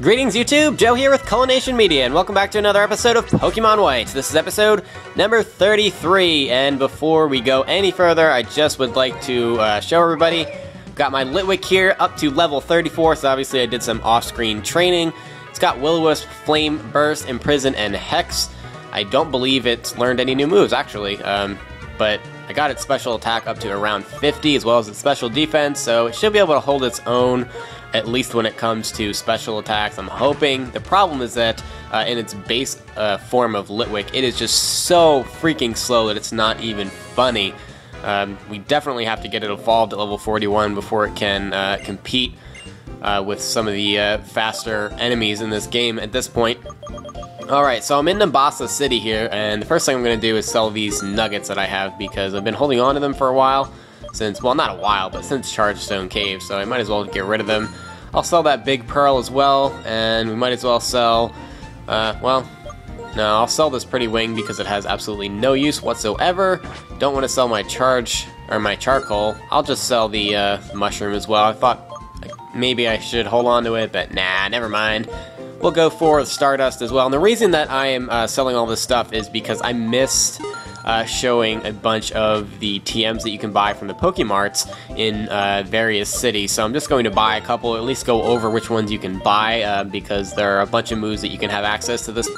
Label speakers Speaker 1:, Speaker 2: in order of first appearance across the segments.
Speaker 1: Greetings YouTube, Joe here with Culination Media, and welcome back to another episode of Pokemon White. This is episode number 33, and before we go any further, I just would like to show everybody, got my Litwick here up to level 34, so obviously I did some off-screen training. It's got Will-O-Wisp, Flame, Burst, Imprison, and Hex. I don't believe it's learned any new moves, actually, but I got its special attack up to around 50, as well as its special defense, so it should be able to hold its own, at least when it comes to special attacks, I'm hoping. The problem is that in its base form of Litwick, it is just so freaking slow that it's not even funny. We definitely have to get it evolved at level 41 before it can compete with some of the faster enemies in this game at this point. Alright, so I'm in Nimbasa City here, and the first thing I'm going to do is sell these nuggets that I have, because I've been holding on to them for a while. Since, well, not a while, but since Chargestone Cave, so I might as well get rid of them. I'll sell that big pearl as well, and we might as well sell, well, no, I'll sell this pretty wing because it has absolutely no use whatsoever. Don't want to sell my charcoal. I'll just sell the mushroom as well. I thought maybe I should hold on to it, but nah, never mind. We'll go for Stardust as well. And the reason that I am selling all this stuff is because I missed showing a bunch of the TMs that you can buy from the Pokemarts in various cities. So I'm just going to buy a couple, at least go over which ones you can buy, because there are a bunch of moves that you can have access to this.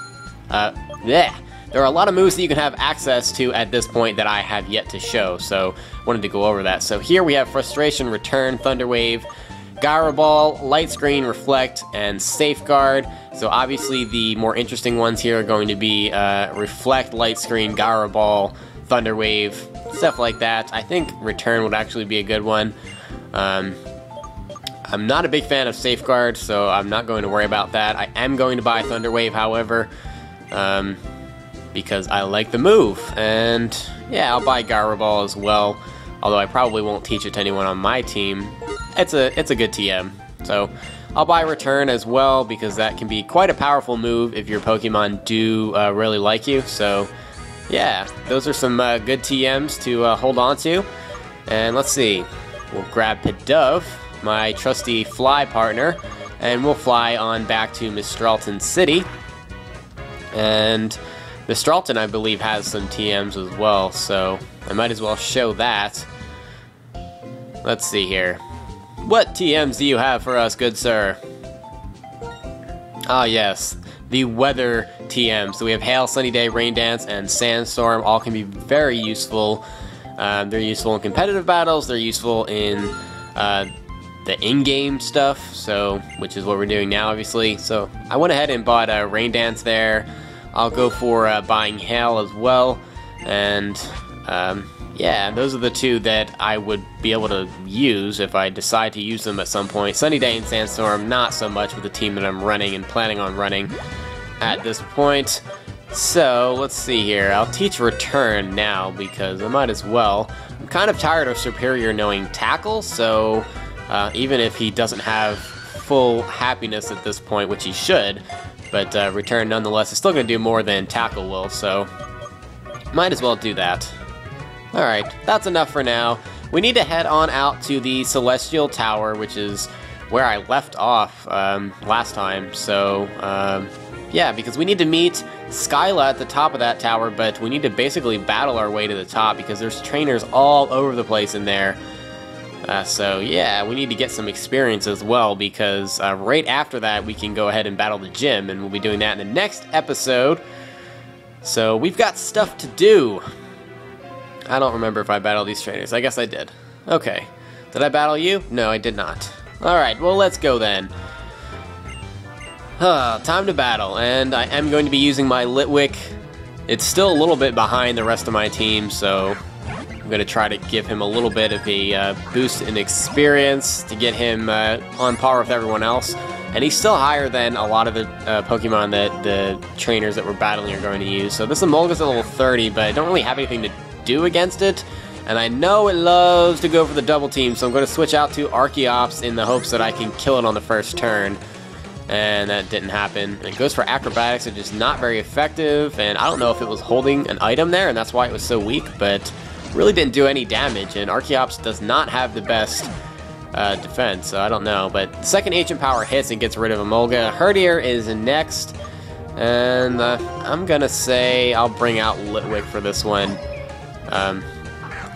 Speaker 1: There are a lot of moves that you can have access to at this point that I have yet to show, so wanted to go over that. So here we have Frustration, Return, Thunder Wave, Gyro Ball, Light Screen, Reflect, and Safeguard. So obviously the more interesting ones here are going to be Reflect, Light Screen, Gyro Ball, Thunder Wave, stuff like that. I think Return would actually be a good one. I'm not a big fan of Safeguard, so I'm not going to worry about that. I am going to buy Thunder Wave, however, because I like the move. And yeah, I'll buy Gyro Ball as well, although I probably won't teach it to anyone on my team. It's a good TM, so I'll buy Return as well, because that can be quite a powerful move if your Pokemon do really like you. So yeah, those are some good TMs to hold on to. And let's see, we'll grab Pidove, my trusty fly partner, and we'll fly on back to Mistralton City. And Mistralton, I believe, has some TMs as well, so I might as well show that. Let's see here. What TMs do you have for us, good sir? Ah, yes, the weather TMs. So we have Hail, Sunny Day, Rain Dance, and Sandstorm. All can be very useful. They're useful in competitive battles. They're useful in the in-game stuff, so which is what we're doing now, obviously. So I went ahead and bought Rain Dance there. I'll go for buying Hail as well, and yeah, those are the two that I would be able to use if I decide to use them at some point. Sunny Day and Sandstorm, not so much with the team that I'm running and planning on running at this point. So, let's see here. I'll teach Return now, because I might as well. I'm kind of tired of Superior knowing Tackle, so even if he doesn't have full happiness at this point, which he should, but Return nonetheless is still going to do more than Tackle will, so might as well do that. Alright, that's enough for now. We need to head on out to the Celestial Tower, which is where I left off last time. So, yeah, because we need to meet Skyla at the top of that tower, but we need to basically battle our way to the top, because there's trainers all over the place in there. So, yeah, we need to get some experience as well, because right after that we can go ahead and battle the gym, and we'll be doing that in the next episode. So, we've got stuff to do. I don't remember if I battled these trainers. I guess I did. Okay. Did I battle you? No, I did not. Alright, well, let's go then. Time to battle, and I am going to be using my Litwick. It's still a little bit behind the rest of my team, so I'm going to try to give him a little bit of a boost in experience to get him on par with everyone else. And he's still higher than a lot of the Pokemon that the trainers that we're battling are going to use. So this Emolga's at level 30, but I don't really have anything to do against it, and I know it loves to go for the double team, so I'm going to switch out to Archeops in the hopes that I can kill it on the first turn, and that didn't happen. It goes for Acrobatics, which is not very effective, and I don't know if it was holding an item there, and that's why it was so weak, but really didn't do any damage, and Archeops does not have the best defense, so I don't know. But second Ancient Power hits and gets rid of Emolga. Herdier is next, and I'm gonna say I'll bring out Litwick for this one.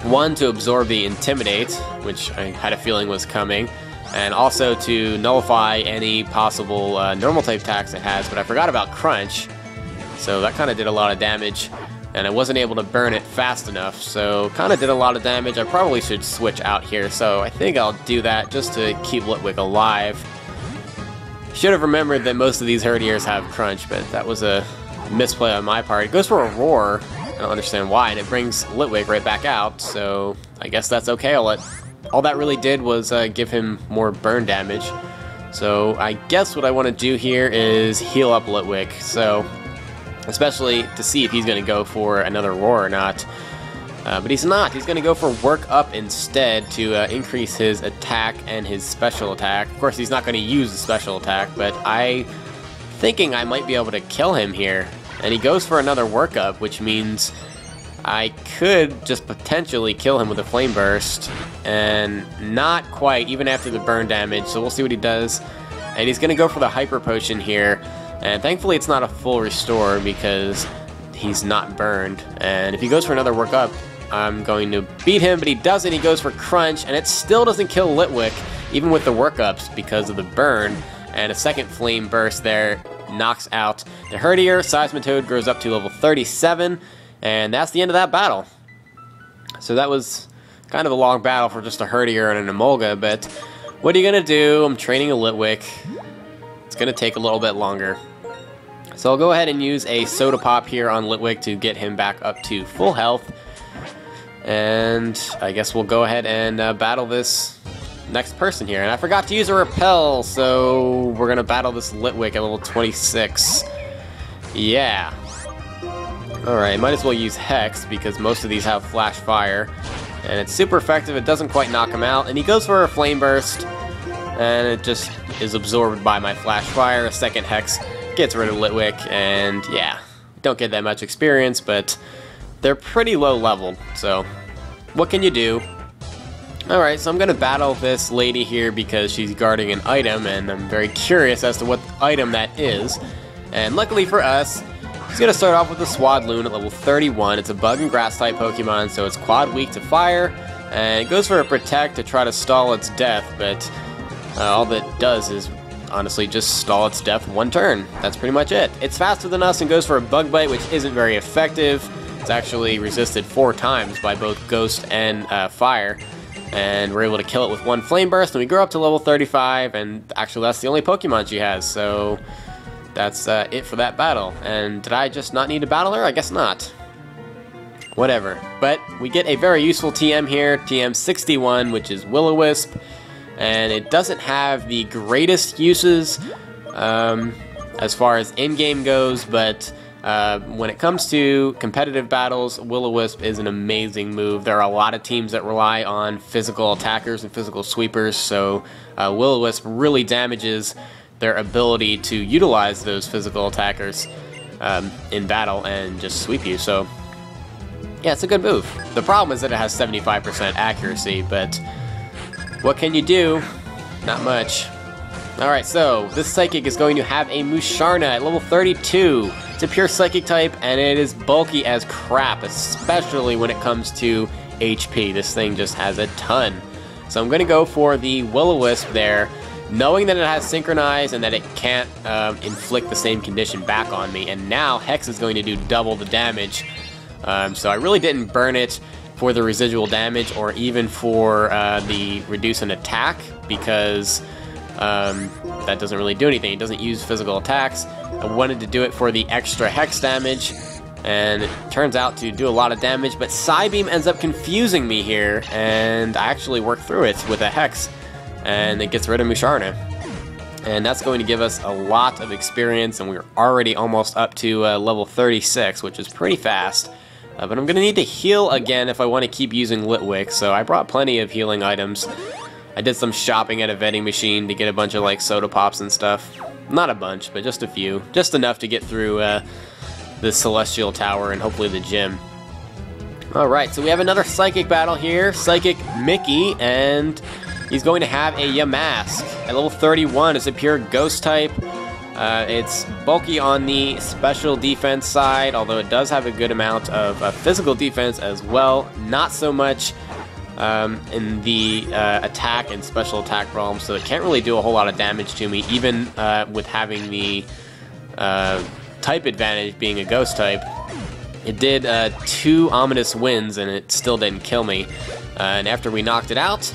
Speaker 1: One, to absorb the Intimidate, which I had a feeling was coming, and also to nullify any possible normal type attacks it has, but I forgot about Crunch, so that kind of did a lot of damage, and I wasn't able to burn it fast enough, so kind of did a lot of damage. I probably should switch out here, so I think I'll do that just to keep Litwick alive. Should have remembered that most of these Herdiers have Crunch, but that was a misplay on my part. It goes for a Roar. I don't understand why, and it brings Litwick right back out, so I guess that's okay. All that really did was give him more burn damage. So I guess what I want to do here is heal up Litwick, so especially to see if he's going to go for another Roar or not. But he's not. He's going to go for Work Up instead to increase his attack and his special attack. Of course, he's not going to use the special attack, but I'm thinking I might be able to kill him here. And he goes for another Work Up, which means I could just potentially kill him with a Flame Burst, and not quite, even after the burn damage, so we'll see what he does. And he's going to go for the Hyper Potion here, and thankfully it's not a full restore because he's not burned. And if he goes for another Work Up, I'm going to beat him, but he doesn't. He goes for Crunch, and it still doesn't kill Litwick, even with the Work Ups, because of the burn. And a second Flame Burst there knocks out the Herdier. Seismitoad grows up to level 37, and that's the end of that battle. So that was kind of a long battle for just a Herdier and an Emolga, but what are you going to do? I'm training a Litwick. It's going to take a little bit longer. So I'll go ahead and use a Soda Pop here on Litwick to get him back up to full health. And I guess we'll go ahead and battle this next person here. And I forgot to use a Repel, so we're gonna battle this Litwick at level 26. Yeah. Alright, might as well use Hex, because most of these have Flash Fire. And it's super effective. It doesn't quite knock him out. And he goes for a Flame Burst, and it just is absorbed by my Flash Fire. A second Hex gets rid of Litwick, and yeah, don't get that much experience, but they're pretty low level, so what can you do? Alright, so I'm going to battle this lady here because she's guarding an item, and I'm very curious as to what item that is. And luckily for us, he's going to start off with a Swadloon at level 31. It's a bug and grass type Pokemon, so it's quad weak to fire, and it goes for a Protect to try to stall its death, but all that does is honestly just stall its death one turn. That's pretty much it. It's faster than us and goes for a Bug Bite, which isn't very effective. It's actually resisted 4 times by both Ghost and Fire, and we're able to kill it with one Flame Burst, and we grow up to level 35, and actually that's the only Pokemon she has, so that's it for that battle. And did I just not need to battle her? I guess not. Whatever. But we get a very useful TM here, TM 61, which is Will-O-Wisp, and it doesn't have the greatest uses as far as in-game goes, but when it comes to competitive battles, Will-O-Wisp is an amazing move. There are a lot of teams that rely on physical attackers and physical sweepers, so Will-O-Wisp really damages their ability to utilize those physical attackers in battle and just sweep you. So yeah, it's a good move. The problem is that it has 75% accuracy, but what can you do? Not much. Alright, so this Psychic is going to have a Musharna at level 32. It's a pure Psychic type, and it is bulky as crap, especially when it comes to HP. This thing just has a ton. So I'm going to go for the Will-O-Wisp there, knowing that it has Synchronize and that it can't inflict the same condition back on me. And now Hex is going to do double the damage. So I really didn't burn it for the residual damage or even for the reduce an attack, because that doesn't really do anything. It doesn't use physical attacks. I wanted to do it for the extra Hex damage, and it turns out to do a lot of damage, but Psybeam ends up confusing me here, and I actually work through it with a Hex, and it gets rid of Musharna. And that's going to give us a lot of experience, and we're already almost up to level 36, which is pretty fast. But I'm going to need to heal again if I want to keep using Litwick, so I brought plenty of healing items. I did some shopping at a vending machine to get a bunch of like soda pops and stuff. Not a bunch, but just a few. Just enough to get through the Celestial Tower and hopefully the gym. Alright, so we have another Psychic battle here. Psychic Mickey, and he's going to have a Yamask. At level 31, it's a pure Ghost type. It's bulky on the special defense side, although it does have a good amount of physical defense as well. Not so much in the attack and special attack problems, so it can't really do a whole lot of damage to me, even with having the type advantage being a Ghost type. It did 2 ominous wins, and it still didn't kill me. And after we knocked it out,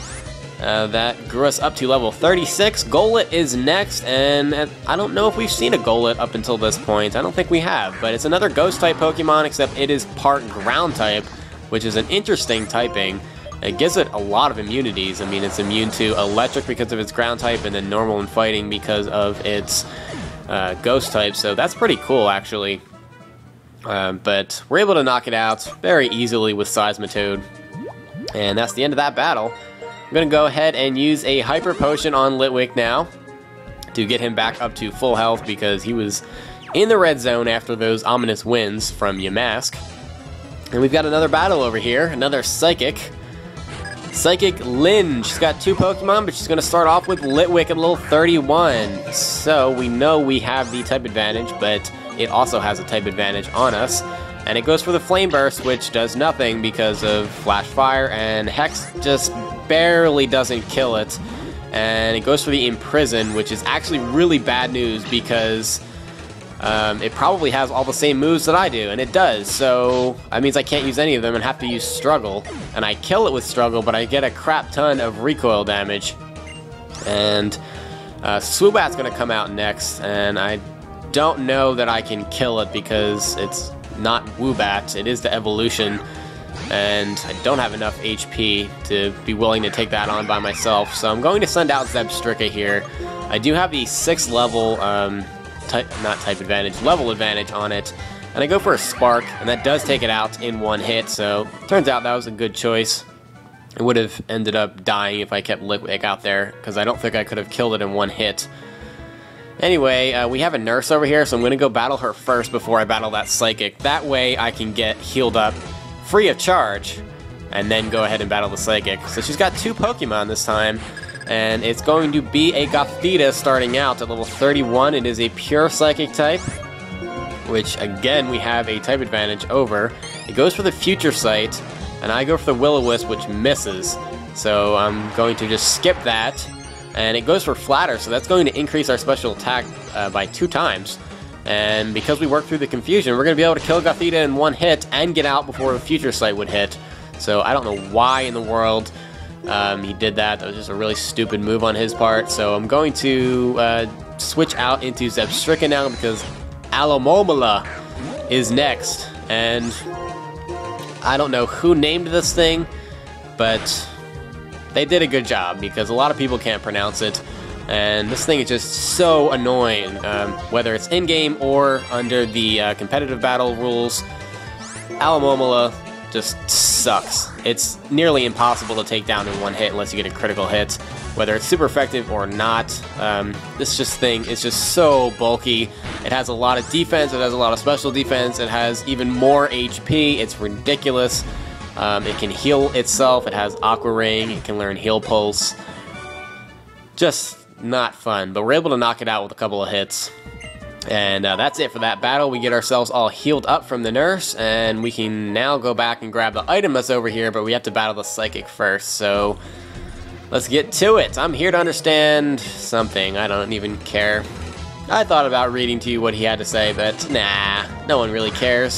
Speaker 1: that grew us up to level 36. Golett is next, and I don't know if we've seen a Golett up until this point. I don't think we have, but it's another Ghost-type Pokemon, except it is part Ground-type, which is an interesting typing. It gives it a lot of immunities. I mean, it's immune to Electric because of its Ground-type, and then Normal and Fighting because of its Ghost-type, so that's pretty cool, actually. But we're able to knock it out very easily with Seismitoad. And that's the end of that battle. I'm going to go ahead and use a Hyper Potion on Litwick now to get him back up to full health because he was in the red zone after those ominous wins from Yamask. And we've got another battle over here, another Psychic. Psychic Lynn. She's got 2 Pokemon, but she's going to start off with Litwick at level 31. So we know we have the type advantage, but it also has a type advantage on us. And it goes for the Flame Burst, which does nothing because of Flash Fire, and Hex just barely doesn't kill it. And it goes for the Imprison, which is actually really bad news because it probably has all the same moves that I do, and it does. So that means I can't use any of them and have to use Struggle. And I kill it with Struggle, but I get a crap ton of recoil damage. And Swoobat's going to come out next, and I don't know that I can kill it because it's not Woobat, it is the evolution, and I don't have enough HP to be willing to take that on by myself, so I'm going to send out Zebstrika here. I do have the 6th level, level advantage on it, and I go for a Spark, and that does take it out in 1 hit, so turns out that was a good choice. It would have ended up dying if I kept Litwick out there, because I don't think I could have killed it in 1 hit. Anyway, we have a Nurse over here, so I'm going to go battle her first before I battle that Psychic. That way I can get healed up free of charge, and then go ahead and battle the Psychic. So she's got 2 Pokemon this time, and it's going to be a Gothita starting out at level 31. It is a pure Psychic type, which again we have a type advantage over. It goes for the Future Sight, and I go for the Will-O-Wisp, which misses. So I'm going to just skip that. And it goes for Flatter, so that's going to increase our special attack by 2 times. And because we worked through the confusion, we're going to be able to kill Gothita in 1 hit and get out before the Future Sight would hit. So I don't know why in the world he did that. That was just a really stupid move on his part. So I'm going to switch out into Zebstrika now because Alomomola is next. And I don't know who named this thing, but they did a good job because a lot of people can't pronounce it, and this thing is just so annoying, whether it's in-game or under the competitive battle rules. Alomomola just sucks. It's nearly impossible to take down in 1 hit unless you get a critical hit, whether it's super effective or not. This thing is just so bulky. It has a lot of defense, it has a lot of special defense, it has even more HP, it's ridiculous. It can heal itself, it has Aqua Ring, it can learn Heal Pulse. Just not fun, but we're able to knock it out with a couple of hits. And that's it for that battle. We get ourselves all healed up from the Nurse, and we can now go back and grab the item that's over here, but we have to battle the Psychic first, so let's get to it. I'm here to understand something, I don't even care. I thought about reading to you what he had to say, but nah, no one really cares.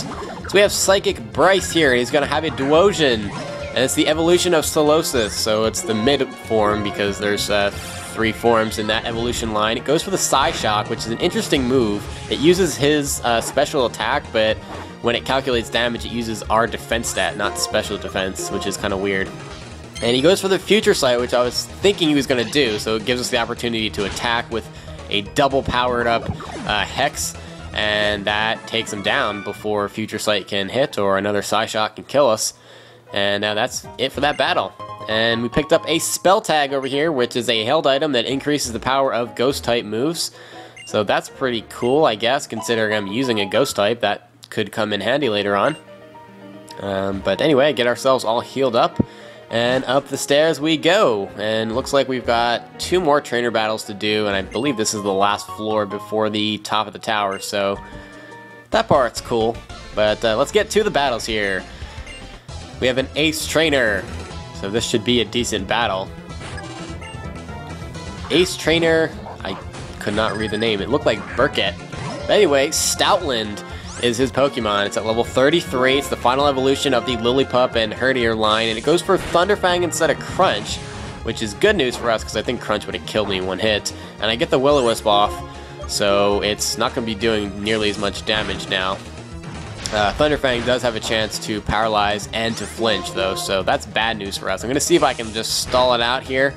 Speaker 1: So we have Psychic Bryce here, and he's going to have a Duosion, and it's the evolution of Solosis, so it's the mid form because there's 3 forms in that evolution line. It goes for the Psyshock, which is an interesting move. It uses his special attack, but when it calculates damage, it uses our defense stat, not special defense, which is kind of weird. And he goes for the Future Sight, which I was thinking he was going to do, so it gives us the opportunity to attack with a double powered up Hex, and that takes him down before Future Sight can hit or another Psyshock can kill us. And that's it for that battle. And we picked up a Spell Tag over here, which is a held item that increases the power of Ghost-type moves. So that's pretty cool, I guess, considering I'm using a Ghost-type. That could come in handy later on. But anyway, get ourselves all healed up. And up the stairs we go, and looks like we've got 2 more trainer battles to do, and I believe this is the last floor before the top of the tower, so that part's cool. But let's get to the battles here. We have an ace trainer, so this should be a decent battle. Ace trainer, I could not read the name, it looked like Burkett. But anyway, Stoutland is his Pokemon. It's at level 33. It's the final evolution of the Lillipup and Herdier line, and it goes for Thunderfang instead of Crunch, which is good news for us because I think Crunch would have killed me in 1 hit. And I get the Will-O-Wisp off, so it's not going to be doing nearly as much damage now. Thunderfang does have a chance to paralyze and to flinch, though, so that's bad news for us. I'm going to see if I can just stall it out here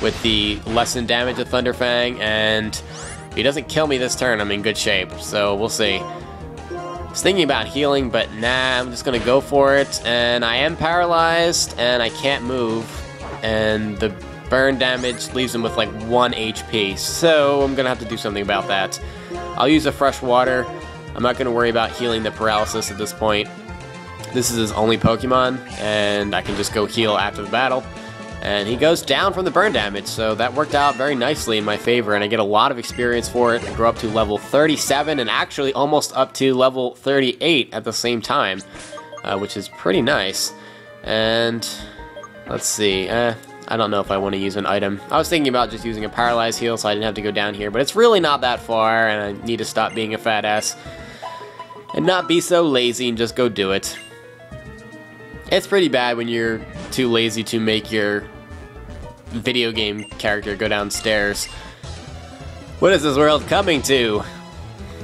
Speaker 1: with the lessened damage of Thunderfang, and if he doesn't kill me this turn, I'm in good shape, so we'll see. I was thinking about healing, but nah, I'm just gonna go for it, and I am paralyzed, and I can't move, and the burn damage leaves him with like 1 HP, so I'm gonna have to do something about that. I'll use a fresh water. I'm not gonna worry about healing the paralysis at this point. This is his only Pokemon, and I can just go heal after the battle. And he goes down from the burn damage, so that worked out very nicely in my favor, and I get a lot of experience for it. I grow up to level 37, and actually almost up to level 38 at the same time, which is pretty nice. And let's see, I don't know if I want to use an item. I was thinking about just using a Paralyze heal so I didn't have to go down here, but it's really not that far, and I need to stop being a fat ass and not be so lazy and just go do it. It's pretty bad when you're too lazy to make your video game character go downstairs. What is this world coming to?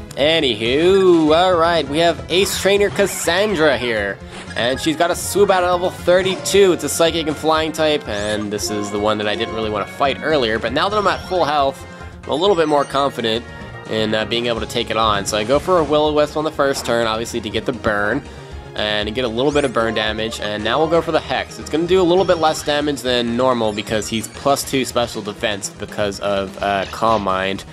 Speaker 1: Anywho, alright, we have Ace Trainer Cassandra here. And she's got a Swoobat at level 32. It's a Psychic and Flying type, and this is the one that I didn't really want to fight earlier. But now that I'm at full health, I'm a little bit more confident in being able to take it on. So I go for a Will-O-Wisp on the first turn, obviously to get the burn. And get a little bit of burn damage, and now we'll go for the Hex. It's going to do a little bit less damage than normal because he's +2 special defense because of Calm Mind.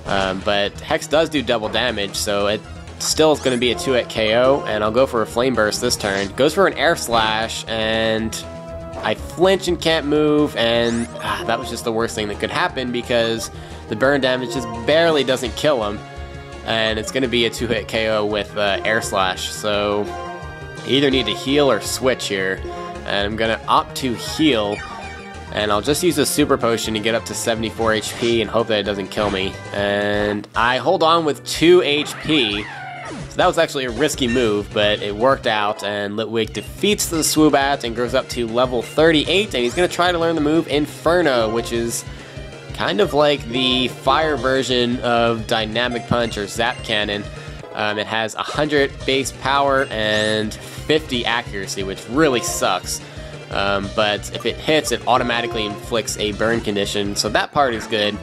Speaker 1: But Hex does do double damage, so it still is going to be a 2-hit KO, and I'll go for a Flame Burst this turn. Goes for an Air Slash, and I flinch and can't move, and that was just the worst thing that could happen because the burn damage just barely doesn't kill him, and it's going to be a 2-hit KO with Air Slash, so I either need to heal or switch here, and I'm going to opt to heal, and I'll just use a Super Potion to get up to 74 HP and hope that it doesn't kill me, and I hold on with 2 HP, so that was actually a risky move, but it worked out, and Litwick defeats the Swoobat and grows up to level 38, and he's going to try to learn the move Inferno, which is kind of like the fire version of Dynamic Punch or Zap Cannon. It has 100 base power and 50 accuracy, which really sucks. But if it hits, it automatically inflicts a burn condition, so that part is good.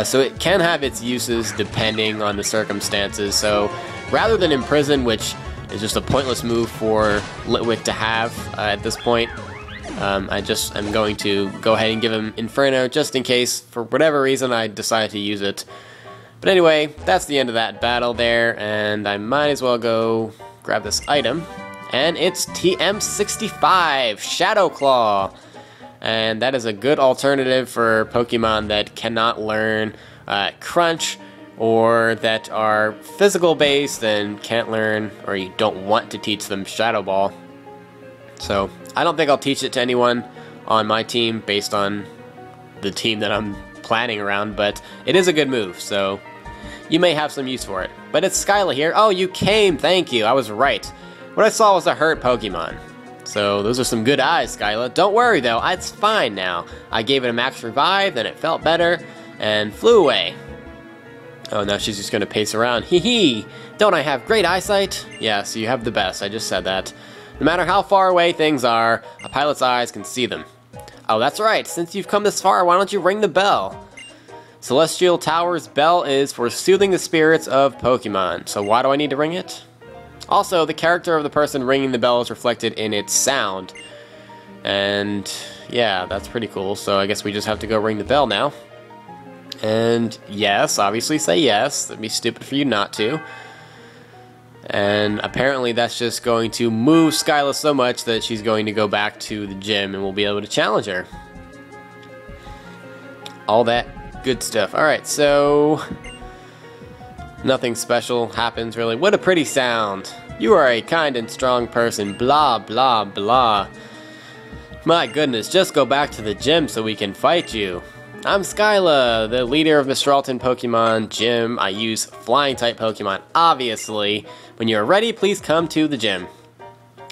Speaker 1: So it can have its uses depending on the circumstances. So rather than Imprison, which is just a pointless move for Litwick to have at this point, I'm going to go ahead and give him Inferno just in case, for whatever reason, I decide to use it. But anyway, that's the end of that battle there, and I might as well go grab this item. And it's TM65, Shadow Claw. And that is a good alternative for Pokemon that cannot learn Crunch, or that are physical based and can't learn, or you don't want to teach them Shadow Ball. So I don't think I'll teach it to anyone on my team based on the team that I'm planning around, but it is a good move, so you may have some use for it. But it's Skyla here. Oh, you came, thank you, I was right. What I saw was a hurt Pokemon. So those are some good eyes, Skyla. Don't worry though, it's fine now. I gave it a max revive, then it felt better, and flew away. Oh, now she's just gonna pace around. Hee hee! Don't I have great eyesight? Yes, you have the best, I just said that. No matter how far away things are, a pilot's eyes can see them. Oh, that's right, since you've come this far, why don't you ring the bell? Celestial Tower's bell is for soothing the spirits of Pokemon, so why do I need to ring it? Also, the character of the person ringing the bell is reflected in its sound. And yeah, that's pretty cool, so I guess we just have to go ring the bell now. And yes, obviously say yes, that'd be stupid for you not to. And apparently that's just going to move Skyla so much that she's going to go back to the gym and we'll be able to challenge her. All that good stuff. Alright, so nothing special happens really. What a pretty sound. You are a kind and strong person. Blah, blah, blah. My goodness, just go back to the gym so we can fight you. I'm Skyla, the leader of Mr. Alton Pokemon Gym. I use flying-type Pokemon, obviously. When you're ready, please come to the gym.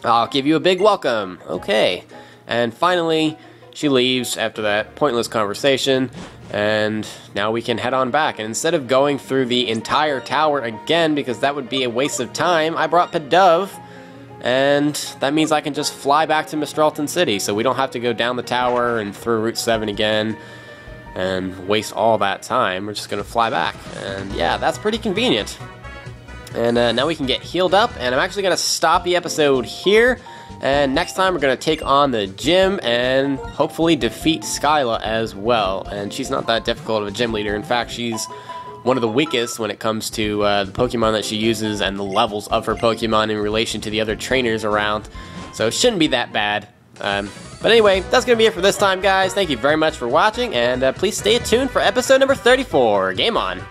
Speaker 1: I'll give you a big welcome. Okay. And finally, she leaves after that pointless conversation. And now we can head on back. And instead of going through the entire tower again, because that would be a waste of time, I brought Pidove. And that means I can just fly back to Mr. Alton City. So we don't have to go down the tower and through Route 7 again and waste all that time. We're just going to fly back. And yeah, that's pretty convenient. And now we can get healed up, and I'm actually going to stop the episode here. And next time we're going to take on the gym and hopefully defeat Skyla as well. And she's not that difficult of a gym leader. In fact, she's one of the weakest when it comes to the Pokemon that she uses and the levels of her Pokemon in relation to the other trainers around. So it shouldn't be that bad. But anyway, that's going to be it for this time, guys. Thank you very much for watching, and please stay tuned for episode number 34. Game on!